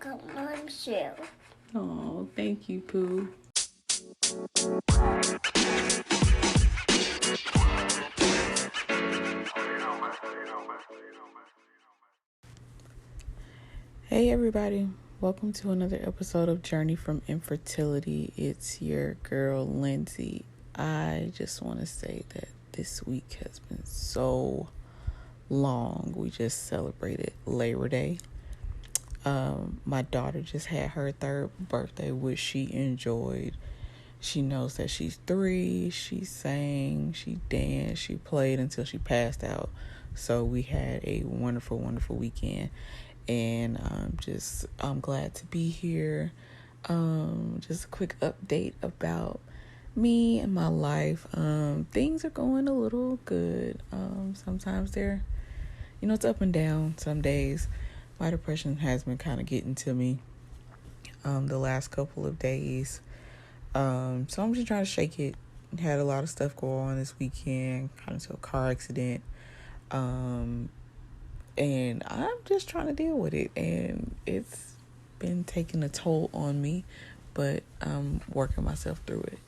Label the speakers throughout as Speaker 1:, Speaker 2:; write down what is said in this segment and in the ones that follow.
Speaker 1: on shoe.
Speaker 2: Oh, thank you, Pooh. Hey everybody, welcome to another episode of Journey from Infertility. It's your girl Lindsay. I just want to say that this week has been so long. We just celebrated Labor Day. My daughter just had her third birthday, which she enjoyed. She knows that she's 3. She sang, she danced, she played until she passed out. So we had a wonderful, wonderful weekend. And I'm glad to be here. Just a quick update about me and my life. Things are going a little good. Sometimes it's up and down some days. My depression has been kind of getting to me the last couple of days. So I'm just trying to shake it. Had a lot of stuff go on this weekend. Got into a car accident. And I'm just trying to deal with it. And it's been taking a toll on me. But I'm working myself through it.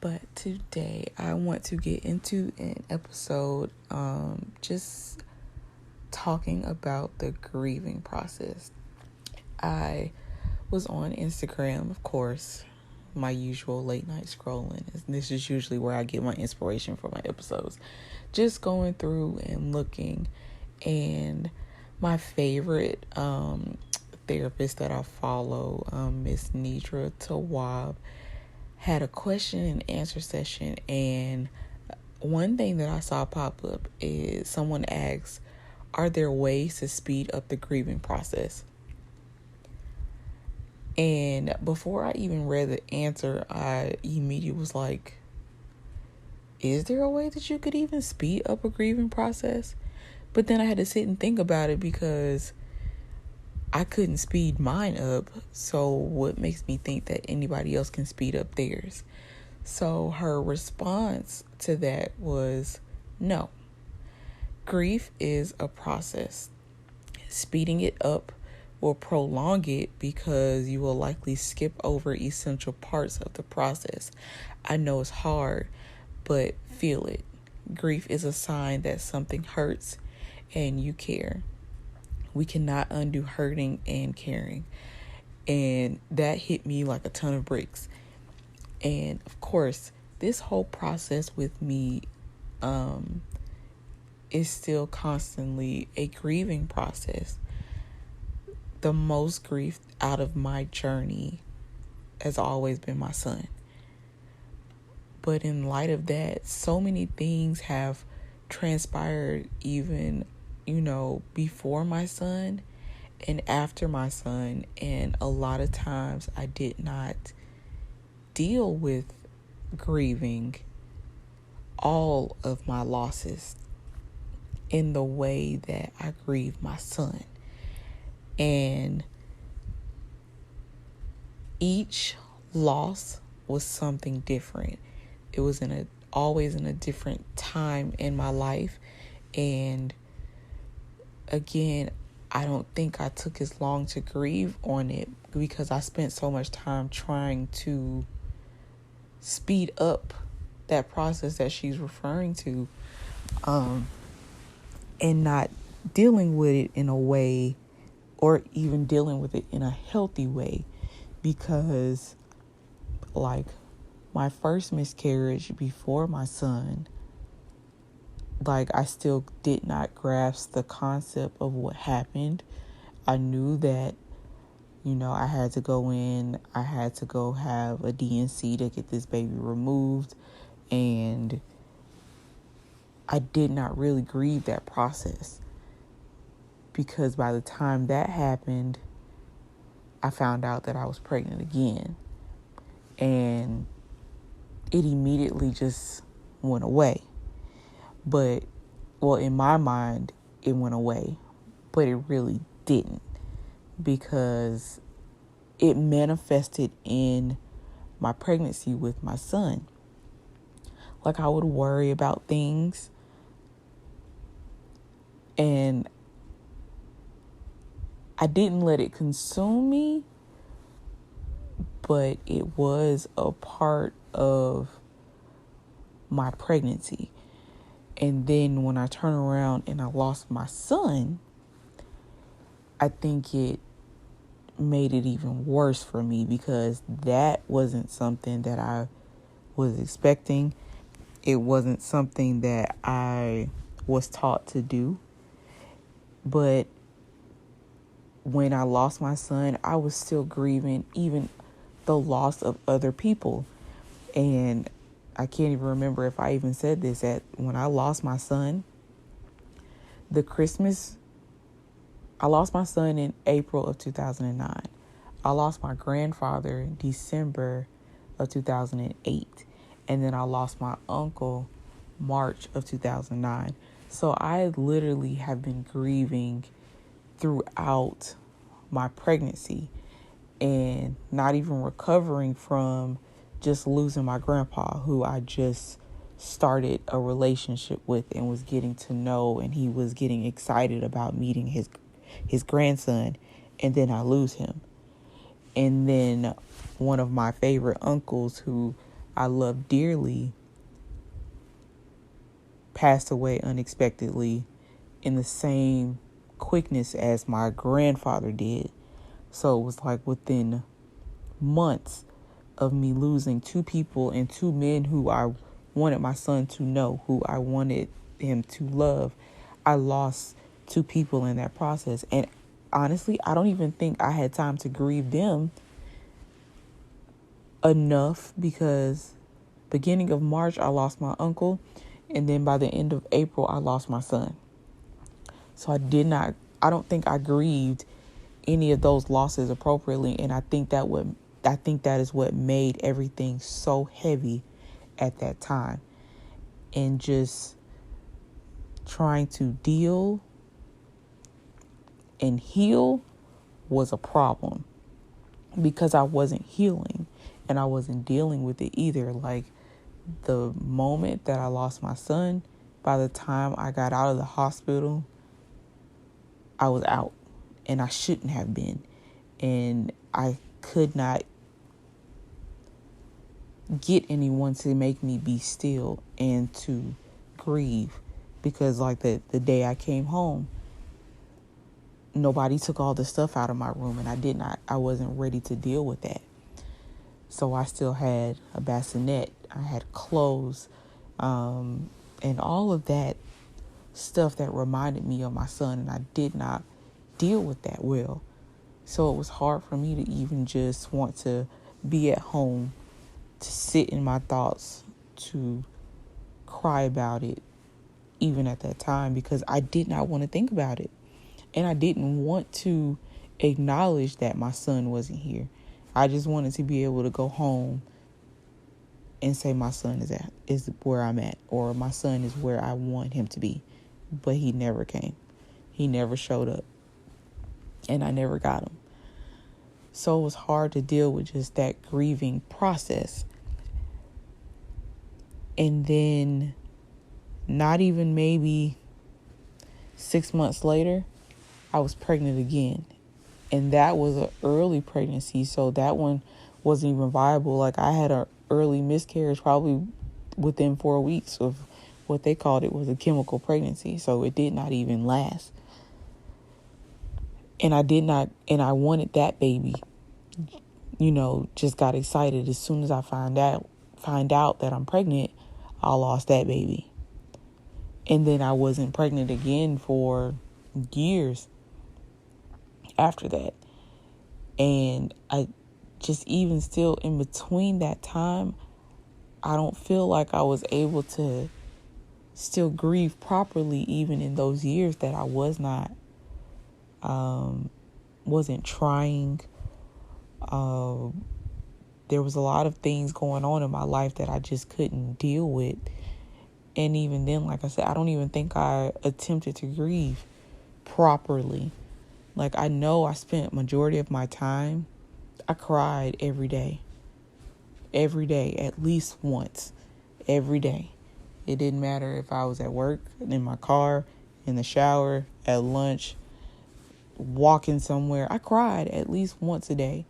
Speaker 2: But today I want to get into an episode just talking about the grieving process. I was on Instagram, of course, my usual late night scrolling. This is usually where I get my inspiration for my episodes. Just going through and looking, and my favorite therapist that I follow, Miss Nidra Tawwab, had a question and answer session, and one thing that I saw pop up is someone asked, are there ways to speed up the grieving process? And before I even read the answer, I immediately was like, is there a way that you could even speed up a grieving process? But then I had to sit and think about it because I couldn't speed mine up. So what makes me think that anybody else can speed up theirs? So her response to that was no. Grief is a process. Speeding it up will prolong it because you will likely skip over essential parts of the process. I know it's hard, but feel it. Grief is a sign that something hurts and you care. We cannot undo hurting and caring. And that hit me like a ton of bricks. And of course, this whole process with me is still constantly a grieving process. The most grief out of my journey has always been my son. But in light of that, so many things have transpired even, before my son and after my son. And a lot of times I did not deal with grieving all of my losses in the way that I grieve my son. And each loss was something different. It was always in a different time in my life. And again, I don't think I took as long to grieve on it because I spent so much time trying to speed up that process that she's referring to, and not dealing with it in a way, or even dealing with it in a healthy way, because like my first miscarriage before my son, like I still did not grasp the concept of what happened. I knew that, I had to go in, I had to go have a DNC to get this baby removed, and I did not really grieve that process because by the time that happened, I found out that I was pregnant again, and it immediately just went away. But, in my mind, it went away, but it really didn't, because it manifested in my pregnancy with my son. Like, I would worry about things, and I didn't let it consume me, but it was a part of my pregnancy. And then when I turn around and I lost my son, I think it made it even worse for me, because that wasn't something that I was expecting. It wasn't something that I was taught to do. But when I lost my son, I was still grieving even the loss of other people. And I can't even remember if I even said this, that when I lost my son, I lost my son in April of 2009. I lost my grandfather in December of 2008. And then I lost my uncle March of 2009. So I literally have been grieving throughout my pregnancy and not even recovering from just losing my grandpa, who I just started a relationship with and was getting to know, and he was getting excited about meeting his grandson, and then I lose him. And then one of my favorite uncles, who I love dearly, passed away unexpectedly in the same quickness as my grandfather did. So it was like within months of me losing two people and two men who I wanted my son to know, who I wanted him to love. I lost two people in that process. And honestly, I don't even think I had time to grieve them enough, because beginning of March, I lost my uncle. And then by the end of April, I lost my son. So I don't think I grieved any of those losses appropriately. And I think that is what made everything so heavy at that time. And just trying to deal and heal was a problem, because I wasn't healing and I wasn't dealing with it either. Like, the moment that I lost my son, by the time I got out of the hospital, I was out, and I shouldn't have been. And I could not get anyone to make me be still and to grieve, because like the day I came home, nobody took all the stuff out of my room, and I wasn't ready to deal with that. So I still had a bassinet, I had clothes, and all of that stuff that reminded me of my son, and I did not deal with that well. So it was hard for me to even just want to be at home, to sit in my thoughts, to cry about it, even at that time, because I did not want to think about it. And I didn't want to acknowledge that my son wasn't here. I just wanted to be able to go home and say my son is where I'm at, or my son is where I want him to be. But he never came. He never showed up. And I never got him. So it was hard to deal with just that grieving process. And then not even maybe 6 months later, I was pregnant again. And that was an early pregnancy, so that one wasn't even viable. Like, I had an early miscarriage probably within 4 weeks of what they called it was a chemical pregnancy. So it did not even last. And I wanted that baby, just got excited. As soon as I find out that I'm pregnant, I lost that baby. And then I wasn't pregnant again for years after that. And I just, even still in between that time, I don't feel like I was able to still grieve properly, even in those years that I wasn't trying. There was a lot of things going on in my life that I just couldn't deal with. And even then, like I said, I don't even think I attempted to grieve properly. Like, I know I spent majority of my time, I cried every day, at least once, every day. It didn't matter if I was at work, in my car, in the shower, at lunch, walking somewhere, I cried at least once a day.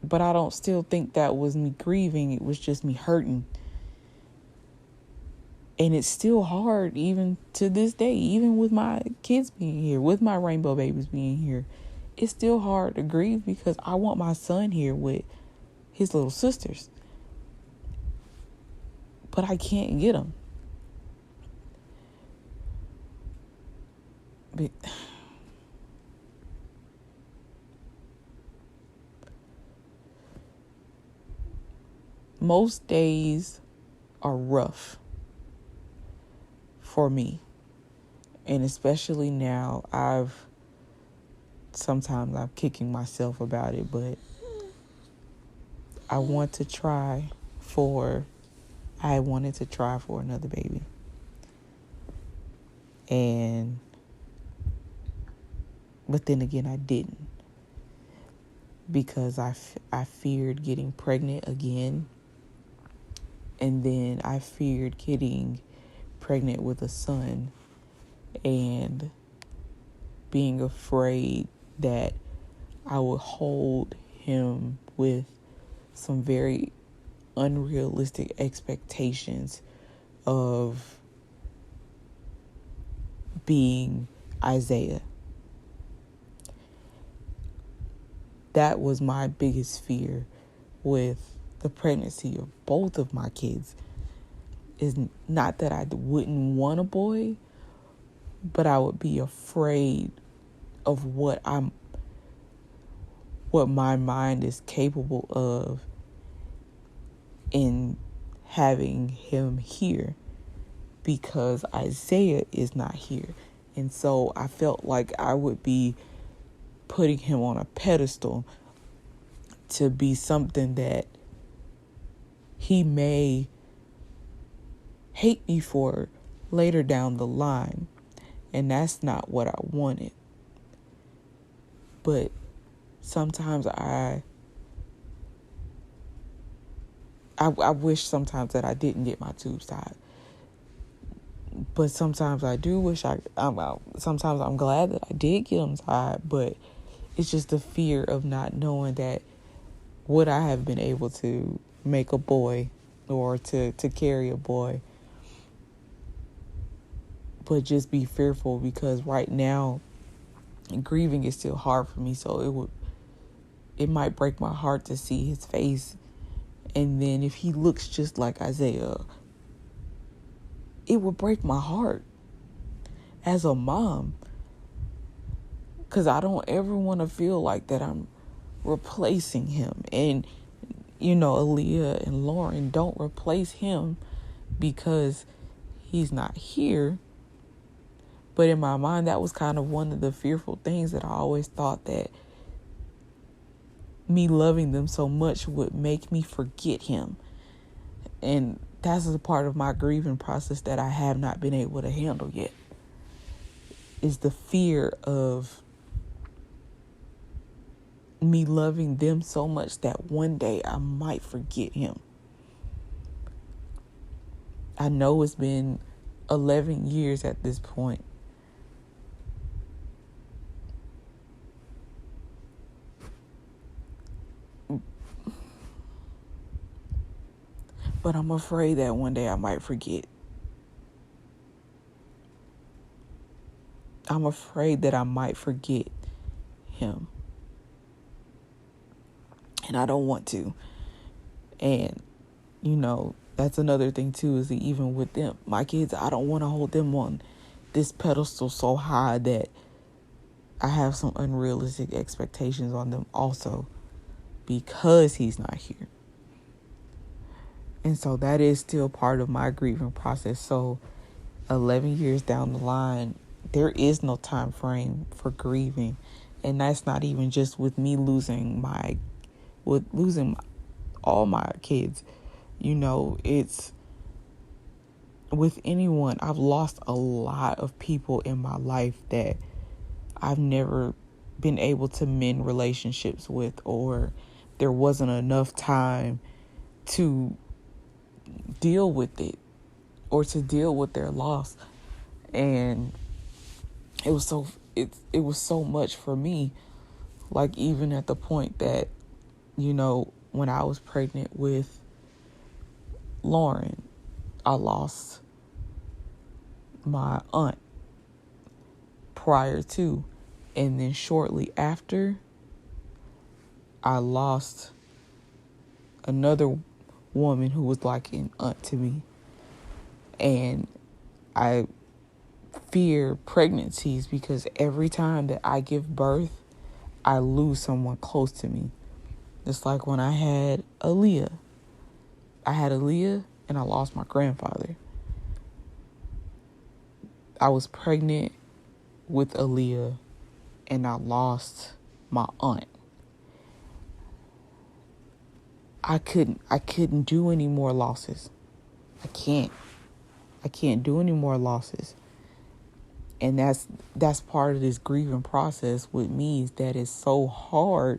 Speaker 2: But I don't still think that was me grieving. It was just me hurting. And it's still hard even to this day, even with my kids being here, with my rainbow babies being here. It's still hard to grieve because I want my son here with his little sisters. But I can't get them. But most days are rough for me. And especially now, sometimes I'm kicking myself about it, but I wanted to try for another baby. But then again, I didn't, because I feared getting pregnant again. And then I feared getting pregnant with a son and being afraid that I would hold him with some very unrealistic expectations of being Isaiah. That was my biggest fear with the pregnancy of both of my kids. Is not that I wouldn't want a boy, but I would be afraid of what my mind is capable of in having him here, because Isaiah is not here. And so I felt like I would be putting him on a pedestal to be something that he may hate me for later down the line. And that's not what I wanted. But sometimes I wish sometimes that I didn't get my tubes tied. But sometimes I do wish sometimes I'm glad that I did get them tied, but it's just the fear of not knowing that would I have been able to make a boy or to carry a boy. But just be fearful, because right now grieving is still hard for me. So it might break my heart to see his face. And then if he looks just like Isaiah, it would break my heart as a mom. Because I don't ever want to feel like that I'm replacing him. And, Aaliyah and Lauren, don't replace him because he's not here. But in my mind, that was kind of one of the fearful things, that I always thought that me loving them so much would make me forget him. And that's a part of my grieving process that I have not been able to handle yet, is the fear of me loving them so much that one day I might forget him. I know it's been 11 years at this point. But I'm afraid that one day I might forget. I'm afraid that I might forget him. And I don't want to. And, that's another thing too, is that even with them, my kids, I don't want to hold them on this pedestal so high that I have some unrealistic expectations on them also, because he's not here. And so that is still part of my grieving process. So 11 years down the line, there is no time frame for grieving. And that's not even just with me losing all my kids. It's with anyone. I've lost a lot of people in my life that I've never been able to mend relationships with, or there wasn't enough time to deal with it or to deal with their loss. And it was it was so much for me. Like, even at the point that, when I was pregnant with Lauren, I lost my aunt prior to, and then shortly after, I lost another woman who was like an aunt to me. And I fear pregnancies because every time that I give birth, I lose someone close to me. Just like when I had Aaliyah. I had Aaliyah and I lost my grandfather. I was pregnant with Aaliyah and I lost my aunt. I couldn't do any more losses. I can't do any more losses. And that's part of this grieving process with me, is that it's so hard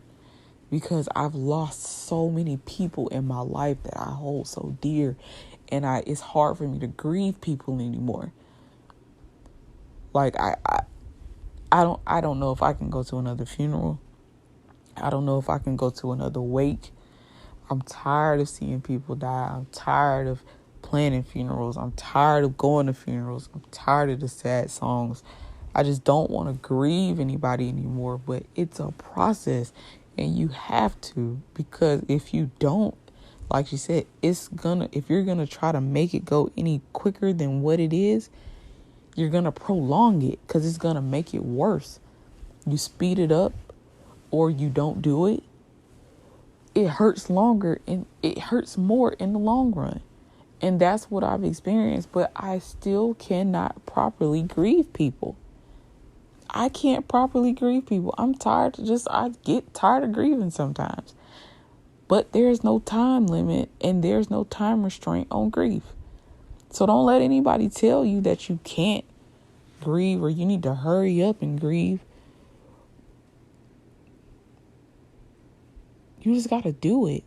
Speaker 2: because I've lost so many people in my life that I hold so dear, and it's hard for me to grieve people anymore. Like I don't know if I can go to another funeral. I don't know if I can go to another wake. I'm tired of seeing people die. I'm tired of planning funerals. I'm tired of going to funerals. I'm tired of the sad songs. I just don't want to grieve anybody anymore, but it's a process and you have to, because if you don't, like she said, if you're going to try to make it go any quicker than what it is, you're going to prolong it because it's going to make it worse. You speed it up or you don't do it. It hurts longer and it hurts more in the long run. And that's what I've experienced, but I still cannot properly grieve people. I can't properly grieve people. I get tired of grieving sometimes. But there's no time limit and there's no time restraint on grief. So don't let anybody tell you that you can't grieve or you need to hurry up and grieve. You just got to do it.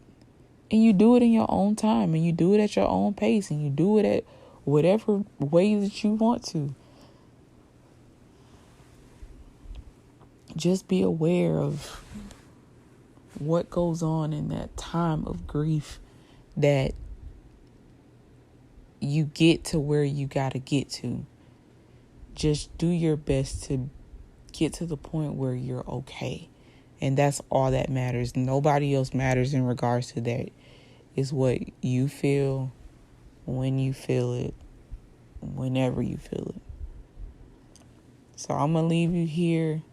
Speaker 2: And you do it in your own time. And you do it at your own pace. And you do it at whatever way that you want to. Just be aware of what goes on in that time of grief, that you get to where you got to get to. Just do your best to get to the point where you're okay. And that's all that matters. Nobody else matters in regards to that. It's what you feel, when you feel it, whenever you feel it. So I'm going to leave you here.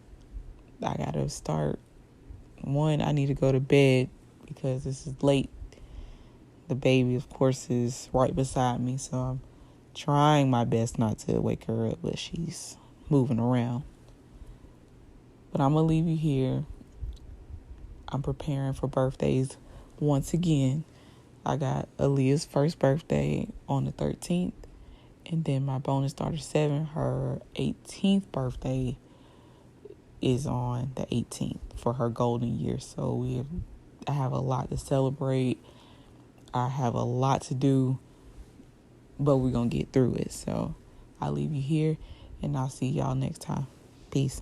Speaker 2: I got to start. I need to go to bed because this is late. The baby, of course, is right beside me. So I'm trying my best not to wake her up, but she's moving around. But I'm going to leave you here. I'm preparing for birthdays once again. I got Aaliyah's first birthday on the 13th. And then my bonus daughter 7, her 18th birthday is on the 18th for her golden year. So I have a lot to celebrate. I have a lot to do, but we're going to get through it. So I'll leave you here and I'll see y'all next time. Peace.